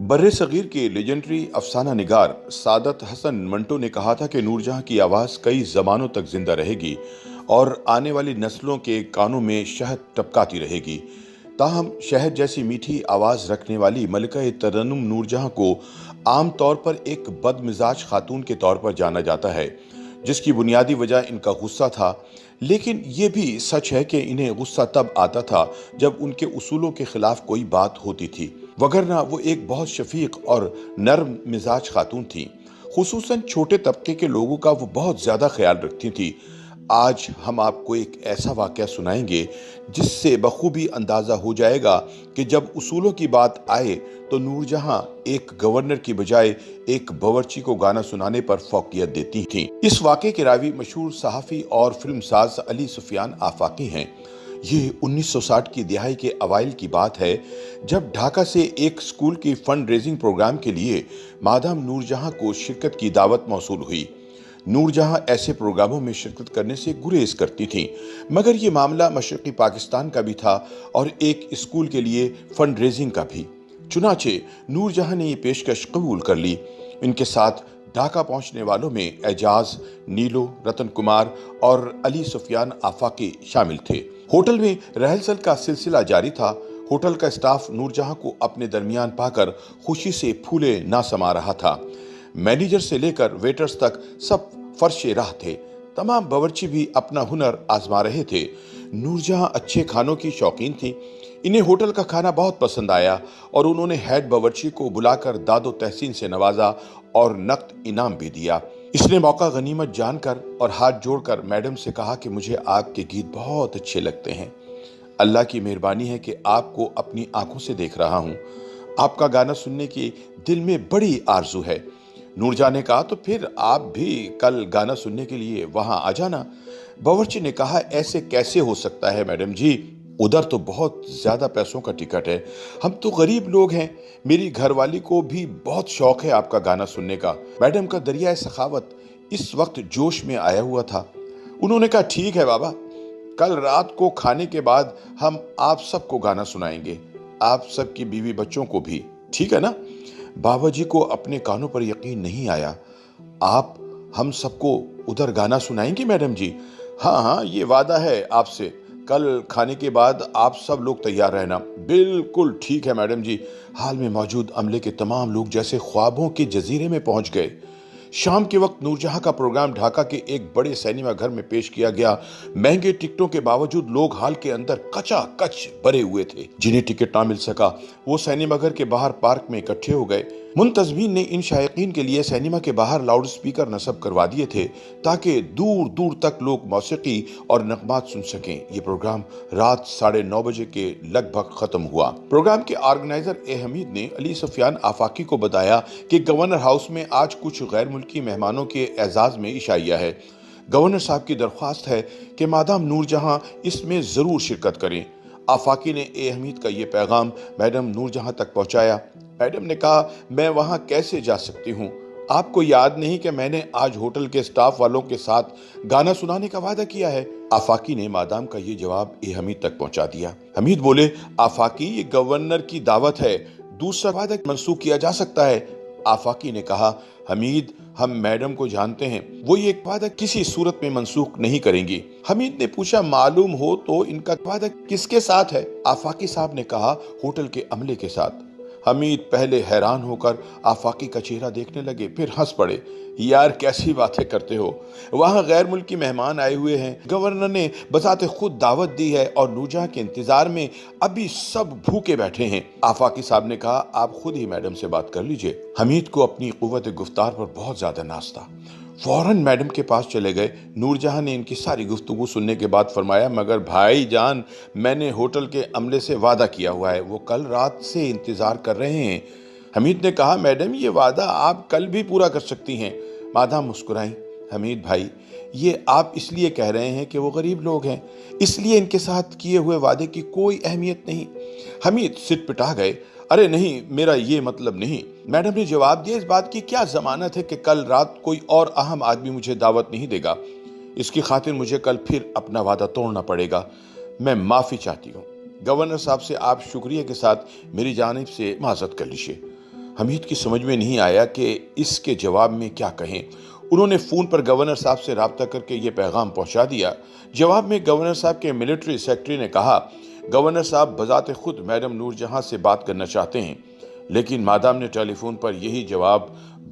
बर्रे सगीर के लेजेंडरी अफसाना निगार सादत हसन मंटो ने कहा था कि नूरजहां की आवाज़ कई ज़मानों तक जिंदा रहेगी और आने वाली नस्लों के कानों में शहद टपकाती रहेगी। ताहम शहद जैसी मीठी आवाज़ रखने वाली मलिका तरन्नुम नूरजहां को आम तौर पर एक बदमिजाज खातून के तौर पर जाना जाता है, जिसकी बुनियादी वजह इनका गुस्सा था। लेकिन ये भी सच है कि इन्हें गुस्सा तब आता था जब उनके उसूलों के खिलाफ कोई बात होती थी, वगरना वो एक बहुत शफीक और नर्म मिजाज खातून थी। खुसूसन छोटे तबके के लोगों का वो बहुत ज़्यादा ख्याल रखती थी। आज हम आपको एक ऐसा वाक़या सुनाएंगे जिससे बखूबी अंदाज़ा हो जाएगा कि जब उसूलों की बात आए तो नूरजहां एक गवर्नर की बजाय एक बावर्ची को गाना सुनाने पर फौकियत देती थीं। इस वाक़े के रावी मशहूर सहाफ़ी और फिल्मसाज अली सुफियान आफाकी हैं। ये 1960 की दिहाई के अवाइल की बात है, जब ढाका से एक स्कूल की फंड रेजिंग प्रोग्राम के लिए मादाम नूरजहां को शिरकत की दावत मौसूल हुई। नूरजहां ऐसे प्रोग्रामों में शिरकत करने से गुरेज करती थीं, मगर ये मामला मशरक़ी पाकिस्तान का भी था और एक स्कूल के लिए फंड रेजिंग का भी। चुनाचे नूरजहां ने ये पेशकश कबूल कर ली। इनके साथ ढाका पहुंचने वालों में एजाज, नीलो, रतन कुमार और अली सुफियान आफाकी शामिल थे। होटल में रहलसल का सिलसिला जारी था। होटल का स्टाफ नूरजहां को अपने दरमियान पाकर खुशी से फूले ना समा रहा था। मैनेजर से लेकर वेटर्स तक सब फर्शे राह थे। तमाम बावर्ची भी अपना हुनर आजमा रहे थे। नूरजहां अच्छे खानों की शौकीन थी। इन्हें होटल का खाना बहुत पसंद आया और उन्होंने हेड बावर्ची को बुलाकर दादो तहसीन से नवाजा और नकद इनाम भी दिया। इसने मौका गनीमत जानकर और हाथ जोड़कर मैडम से कहा कि मुझे आपके गीत बहुत अच्छे लगते हैं। अल्लाह की मेहरबानी है कि आपको अपनी आंखों से देख रहा हूँ। आपका गाना सुनने की दिल में बड़ी आरजू है। नूरजहां ने कहा, तो फिर आप भी कल गाना सुनने के लिए वहां आ जाना। बावर्ची ने कहा, ऐसे कैसे हो सकता है मैडम जी, उधर तो बहुत ज्यादा पैसों का टिकट है। हम तो गरीब लोग हैं। मेरी घरवाली को भी बहुत शौक है आपका गाना सुनने का। मैडम का दरिया सखावत इस वक्त जोश में आया हुआ था। उन्होंने कहा, ठीक है बाबा, कल रात को खाने के बाद हम आप सबको गाना सुनाएंगे, आप सबकी बीवी बच्चों को भी, ठीक है ना? बाबा जी को अपने कानों पर यकीन नहीं आया। आप हम सबको उधर गाना सुनाएंगे मैडम जी? हाँ हाँ, ये वादा है आपसे। कल खाने के बाद आप सब लोग तैयार रहना। बिल्कुल ठीक है मैडम जी। हाल में मौजूद अमले के तमाम लोग जैसे ख्वाबों के जजीरे में पहुंच गए। शाम के वक्त नूरजहां का प्रोग्राम ढाका के एक बड़े सिनेमा घर में पेश किया गया। महंगे टिकटों के बावजूद लोग हॉल के अंदर कचाकच भरे हुए थे। जिन्हें टिकट ना मिल सका वो सिनेमा घर के बाहर पार्क में इकट्ठे हो गए। मुंतजमीन ने इन शायकीन के लिए सिनेमा के बाहर लाउड स्पीकर नस्ब करवा दिए थे ताकि दूर दूर तक लोग मौसीकी और नगमात सुन सकें। ये प्रोग्राम रात 9:30 बजे के लगभग खत्म हुआ। प्रोग्राम के ऑर्गेनाइजर ए हमीद ने अली सुफियान आफाकी को बताया कि गवर्नर हाउस में आज कुछ गैर मुल्की मेहमानों के एजाज में इशाइया है। गवर्नर साहब की दरख्वास्त है कि मादाम नूरजहां इसमें जरूर शिरकत करें। आफाकी ने ए हमीद का ये पैगाम मैडम नूरजहां तक पहुंचाया। मैडम ने कहा, मैं वहां कैसे जा सकती हूँ? आपको याद नहीं कि मैंने आज होटल के स्टाफ वालों के साथ गाना सुनाने का वादा किया है? आफाकी ने मादाम का ये जवाब ए हमीद तक पहुंचा दिया। हमीद बोले, आफाकी, ये गवर्नर की दावत है, दूसरा वादा मंसूख किया जा सकता है। आफाकी ने कहा, हमीद, हम मैडम को जानते हैं, वो ये वादा किसी सूरत में मंसूख नहीं करेंगी। हमीद ने पूछा, मालूम हो तो इनका वादा किसके साथ है? आफाकी साहब ने कहा, होटल के अमले के साथ। हमीद पहले हैरान होकर आफाकी का चेहरा देखने लगे, फिर हंस पड़े। यार कैसी बातें करते हो, वहां गैर मुल्की मेहमान आए हुए हैं, गवर्नर ने बजाते खुद दावत दी है और नूरजहां के इंतजार में अभी सब भूखे बैठे हैं। आफाकी साहब ने कहा, आप खुद ही मैडम से बात कर लीजिए। हमीद को अपनी कुव्वत गुफ्तार पर बहुत ज्यादा नाज था। फौरन मैडम के पास चले गए। नूरजहां ने इनकी सारी गुफ्तगू सुनने के बाद फरमाया, मगर भाई जान, मैंने होटल के अमले से वादा किया हुआ है, वो कल रात से इंतजार कर रहे हैं। हमीद ने कहा, मैडम, ये वादा आप कल भी पूरा कर सकती हैं। मादाम मुस्कुराई। हमीद भाई, ये आप इसलिए कह रहे हैं कि वो गरीब लोग हैं, इसलिए इनके साथ किए हुए वादे की कोई अहमियत नहीं। हमीद सिट पिटा गए। अरे नहीं, मेरा ये मतलब नहीं। मैडम ने जवाब दिया, इस बात की क्या जमानत है कि कल रात कोई और अहम आदमी मुझे दावत नहीं देगा? इसकी खातिर मुझे कल फिर अपना वादा तोड़ना पड़ेगा। मैं माफी चाहती हूँ। गवर्नर साहब से आप शुक्रिया के साथ मेरी जानिब से माजरत कर लीजिए। حمید کی سمجھ میں نہیں آیا کہ اس کے جواب میں کیا کہیں۔ انہوں نے فون پر گورنر صاحب سے رابطہ کر کے یہ پیغام پہنچا دیا۔ جواب میں گورنر صاحب کے ملٹری سیکرٹری نے کہا، گورنر صاحب بذات خود میڈم نور جہاں سے بات کرنا چاہتے ہیں، لیکن مادام نے ٹیلی فون پر یہی جواب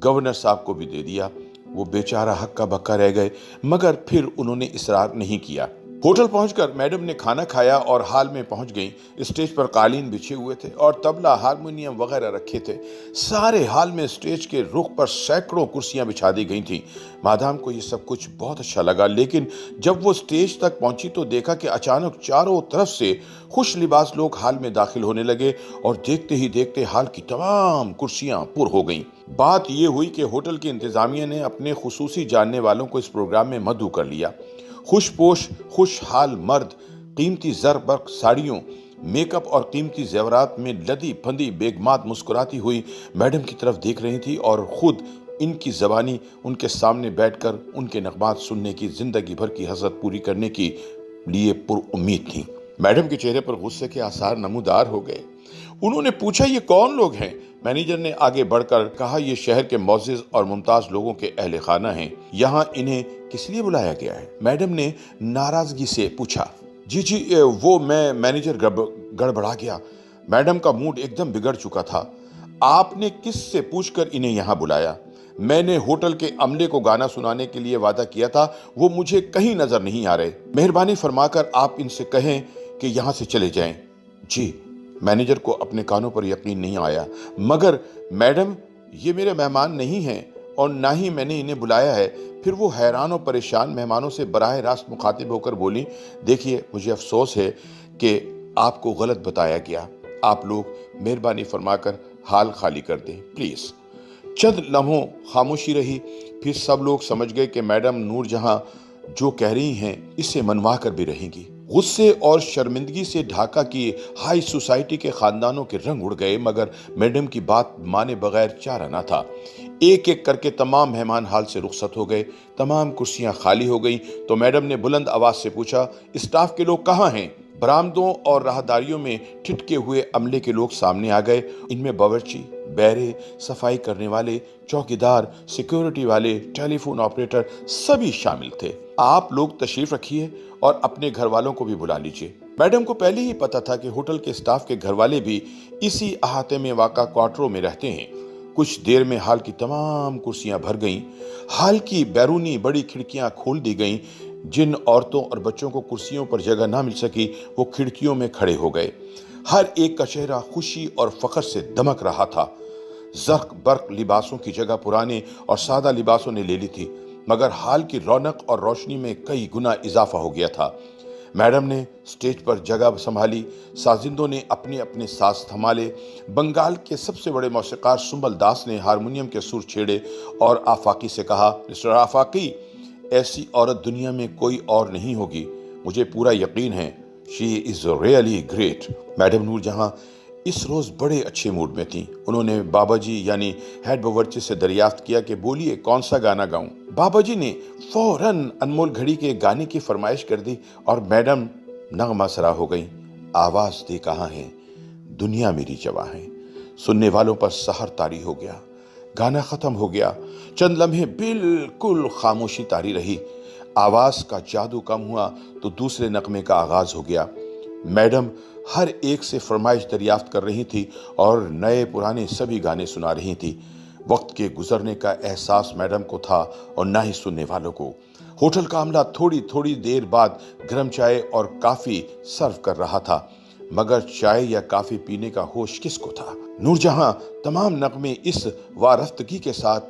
گورنر صاحب کو بھی دے دیا۔ وہ بیچارہ ہکا بکا رہ گئے، مگر پھر انہوں نے اصرار نہیں کیا۔ ہوٹل پہنچ کر میڈم نے کھانا کھایا اور ہال میں پہنچ گئیں۔ اسٹیج پر قالین بچھے ہوئے تھے اور طبلہ، ہارمونیم وغیرہ رکھے تھے۔ سارے ہال میں اسٹیج کے رخ پر سینکڑوں کرسیاں بچھا دی گئی تھیں۔ مادام کو یہ سب کچھ بہت اچھا لگا، لیکن جب وہ اسٹیج تک پہنچی تو دیکھا کہ اچانک چاروں طرف سے خوش لباس لوگ ہال میں داخل ہونے لگے اور دیکھتے ہی دیکھتے ہال کی تمام کرسیاں پر ہو گئیں۔ بات یہ ہوئی کہ ہوٹل کی انتظامیہ نے اپنے خصوصی جاننے والوں کو اس پروگرام میں مدعو کر لیا۔ خوش پوش، خوش حال مرد قیمتی زر برق ساڑیوں، میک اپ اور قیمتی زیورات میں لدی پھندی بیگمات مسکراتی ہوئی میڈم کی طرف دیکھ رہی تھی اور خود ان کی زبانی ان کے سامنے بیٹھ کر ان کے نغمات سننے کی، زندگی بھر کی حسرت پوری کرنے کی لیے پر امید تھیں۔ میڈم کے چہرے پر غصے کے آثار نمودار ہو گئے۔ انہوں نے پوچھا، یہ کون لوگ ہیں؟ مینیجر نے آگے بڑھ کر کہا، یہ شہر کے معزز اور ممتاز لوگوں کے اہل خانہ ہیں۔ یہاں انہیں کس لیے بلایا گیا ہے؟ میڈم نے ناراضگی سے پوچھا۔ جی وہ میں مینیجر گڑبڑا گیا۔ میڈم کا موڈ ایک دم بگڑ چکا تھا۔ آپ نے کس سے پوچھ کر انہیں یہاں بلایا؟ میں نے ہوٹل کے عملے کو گانا سنانے کے لیے وعدہ کیا تھا، وہ مجھے کہیں نظر نہیں آ رہے۔ مہربانی فرما کر آپ ان سے کہیں کہ یہاں سے چلے جائیں۔ جی۔ مینیجر کو اپنے کانوں پر یقین نہیں آیا۔ مگر میڈم، یہ میرے مہمان نہیں ہیں اور نہ ہی میں نے انہیں بلایا ہے۔ پھر وہ حیران و پریشان مہمانوں سے براہ راست مخاطب ہو کر بولی، دیکھیے مجھے افسوس ہے کہ آپ کو غلط بتایا گیا۔ آپ لوگ مہربانی فرما کر حال خالی کر دیں پلیز۔ چند لمحوں خاموشی رہی، پھر سب لوگ سمجھ گئے کہ میڈم نور جہاں جو کہہ رہی ہیں اسے منوا کر بھی رہیں گی۔ غصے اور شرمندگی سے ڈھاکہ کی ہائی سوسائٹی کے خاندانوں کے رنگ اڑ گئے، مگر میڈم کی بات مانے بغیر چارہ نہ تھا۔ ایک ایک کر کے تمام مہمان حال سے رخصت ہو گئے، تمام کرسیاں خالی ہو گئیں تو میڈم نے بلند آواز سے پوچھا، اسٹاف کے لوگ کہاں ہیں؟ برآمدوں اور راہداریوں میں ٹھٹکے ہوئے عملے کے لوگ سامنے آ گئے۔ ان میں باورچی، بیرے، صفائی کرنے والے، چوکیدار، سیکیورٹی والے، ٹیلی فون آپریٹر سبھی شامل تھے۔ آپ لوگ تشریف رکھیے اور اپنے گھر والوں کو بھی بلا لیجیے۔ میڈم کو پہلے ہی پتا تھا کہ ہوٹل کے اسٹاف کے گھر والے بھی اسی احاطے میں واقع کوارٹروں میں رہتے ہیں۔ کچھ دیر میں ہال کی تمام کرسیاں بھر گئیں۔ ہال کی بیرونی بڑی کھڑکیاں کھول دی گئیں۔ جن عورتوں اور بچوں کو کرسیوں پر جگہ نہ مل سکی وہ کھڑکیوں میں کھڑے ہو گئے۔ ہر ایک کا چہرہ خوشی اور فخر سے دمک رہا تھا۔ زرق برق لباسوں کی جگہ پرانے اور سادہ لباسوں نے لے لی تھی، مگر ہال کی رونق اور روشنی میں کئی گنا اضافہ ہو گیا تھا۔ میڈم نے اسٹیج پر جگہ سنبھالی، سازندوں نے اپنے اپنے ساز تھمالے۔ بنگال کے سب سے بڑے موسیقار سنبل داس نے ہارمونیم کے سر چھیڑے اور آفاقی سے کہا، مسٹر آفاقی، ایسی عورت دنیا میں کوئی اور نہیں ہوگی، مجھے پورا یقین ہے، شی از ریئلی گریٹ۔ میڈم نور جہاں اس روز بڑے اچھے موڈ میں تھیں۔ انہوں نے بابا جی یعنی ہیڈ باورچی سے دریافت کیا کہ بولیے کون سا گانا گاؤں۔ بابا جی نے فوراً انمول گھڑی کے گانے کی فرمائش کر دی اور میڈم نغمہ سرا ہو گئیں۔ آواز دے کہاں ہے، دنیا میری جواں ہے۔ سننے والوں پر سحر طاری ہو گیا۔ گانا ختم ہو گیا۔ چند لمحے بالکل خاموشی طاری رہی۔ آواز کا جادو کم ہوا تو دوسرے نغمے کا آغاز ہو گیا۔ میڈم ہر ایک سے فرمائش دریافت کر رہی تھی اور نئے پرانے سبھی گانے سنا رہی تھی۔ وقت کے گزرنے کا احساس میڈم کو تھا اور نہ ہی سننے والوں کو۔ ہوٹل کا عملہ تھوڑی دیر بعد گرم چائے اور کافی سرو کر رہا تھا، مگر چائے یا کافی پینے کا ہوش کس کو تھا؟ نور جہاں تمام نغمے اس وارفتگی کے ساتھ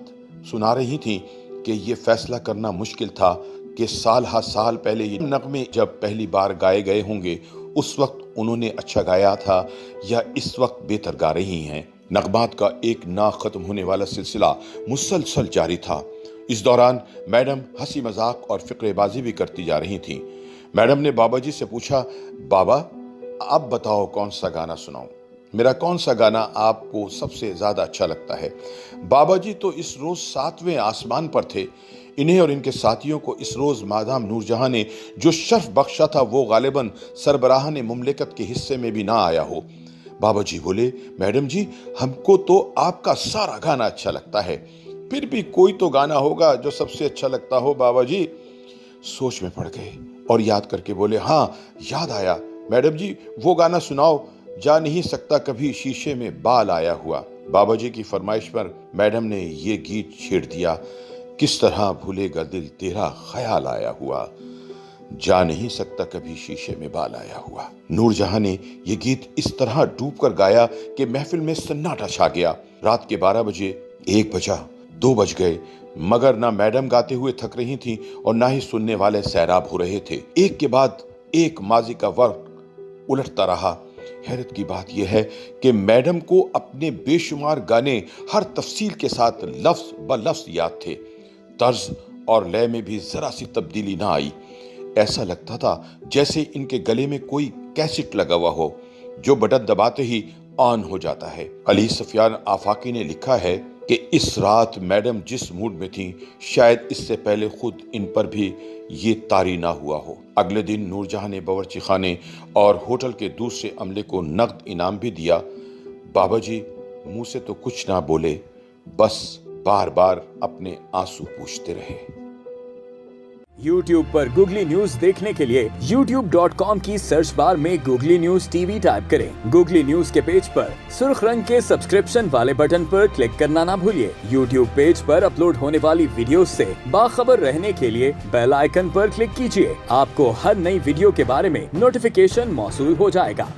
سنا رہی تھیں کہ یہ فیصلہ کرنا مشکل تھا کہ سال ہا سال پہلے یہ نغمے جب پہلی بار گائے گئے ہوں گے اس وقت انہوں نے اچھا گایا تھا یا اس وقت بہتر گا رہی ہیں۔ نغمات کا ایک نہ ختم ہونے والا سلسلہ مسلسل جاری تھا۔ اس دوران میڈم ہنسی مذاق اور فقرے بازی بھی کرتی جا رہی تھیں۔ میڈم نے بابا جی سے پوچھا، بابا اب بتاؤ کون سا گانا سناؤں؟ میرا کون سا گانا آپ کو سب سے زیادہ اچھا لگتا ہے؟ بابا جی تو اس روز 7ویں آسمان پر تھے۔ انہیں اور ان کے ساتھیوں کو اس روز مادام نور جہاں نے جو شرف بخشا تھا وہ غالباً سربراہان مملکت کے حصے میں بھی نہ آیا ہو۔ बाबा जी बोले, मैडम जी, हमको तो आपका सारा गाना अच्छा लगता है, फिर भी कोई तो गाना होगा जो सबसे अच्छा लगता हो बाबा जी। सोच में पड़ गए और याद करके बोले, हाँ याद आया, मैडम जी वो गाना सुनाओ, जा नहीं सकता कभी शीशे में बाल आया हुआ। बाबा जी की फरमाइश पर मैडम ने ये गीत छेड़ दिया, किस तरह भूलेगा दिल तेरा ख्याल आया हुआ, जा नहीं सकता कभी शीशे में बाल आया हुआ। नूरजहां ने यह गीत इस तरह डूब कर गाया कि महफिल में सन्नाटा छा गया। रात के 12 बजे, 1 बजा, 2 बज गए, मगर ना मैडम गाते हुए थक रही थी और ना ही सुनने वाले सैराब हो रहे थे। एक के बाद एक माजी का वक्त उलटता रहा। हैरत की बात यह है कि मैडम को अपने बेशुमार गाने हर तफसील के साथ लफ्ज ब लफ्ज याद थे। तर्ज और लय में भी जरा सी तब्दीली ना आई। ऐसा लगता था जैसे इनके गले में कोई कैसेट लगा हुआ हो जो बटन दबाते ही ऑन हो जाता है। अली सफियान आफाकी ने लिखा है कि इस रात मैडम जिस मूड में थी, शायद इससे पहले खुद इन पर भी ये तारी ना हुआ हो। अगले दिन नूरजहां ने बावर्ची खाने और होटल के दूसरे अमले को नकद इनाम भी दिया। बाबा जी मुंह से तो कुछ ना बोले, बस बार बार अपने आंसू पूछते रहे। YouTube पर गूगली न्यूज देखने के लिए youtube.com की सर्च बार में गूगली न्यूज टीवी टाइप करें। गूगली न्यूज के पेज पर सुर्ख रंग के सब्सक्रिप्शन वाले बटन पर क्लिक करना ना भूलिए। YouTube पेज पर अपलोड होने वाली वीडियो से बाखबर रहने के लिए बेल आइकन पर क्लिक कीजिए। आपको हर नई वीडियो के बारे में नोटिफिकेशन मौसूल हो जाएगा।